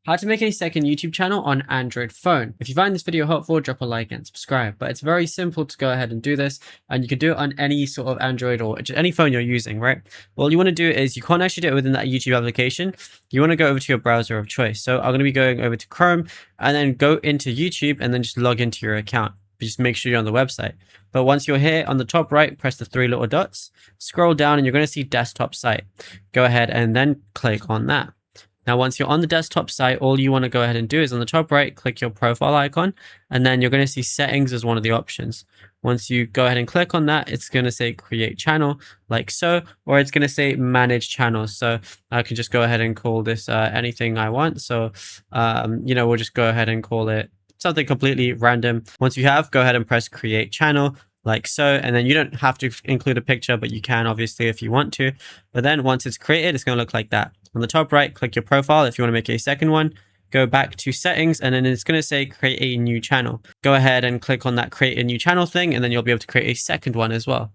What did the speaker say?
How to make a second YouTube channel on Android phone. If you find this video helpful, drop a like and subscribe. But it's very simple to go ahead and do this, and you can do it on any sort of Android or just any phone you're using, right? All you want to do is you can't actually do it within that YouTube application. You want to go over to your browser of choice. So I'm going to be going over to Chrome and then go into YouTube and then just log into your account. Just make sure you're on the website. But once you're here on the top right, press the three little dots, scroll down, and you're going to see desktop site. Go ahead and then click on that. Now, once you're on the desktop site, all you want to go ahead and do is on the top right, click your profile icon, and then you're going to see settings as one of the options. Once you go ahead and click on that, it's going to say create channel like so, or it's going to say manage channels. So I can just go ahead and call this anything I want. So, we'll just go ahead and call it something completely random. Once you have, go ahead and press create channel like so, and then you don't have to include a picture, but you can obviously if you want to. But then once it's created, it's going to look like that. On the top right, click your profile. If you want to make a second one, go back to settings, and then it's going to say create a new channel. Go ahead and click on that create a new channel thing, and then you'll be able to create a second one as well.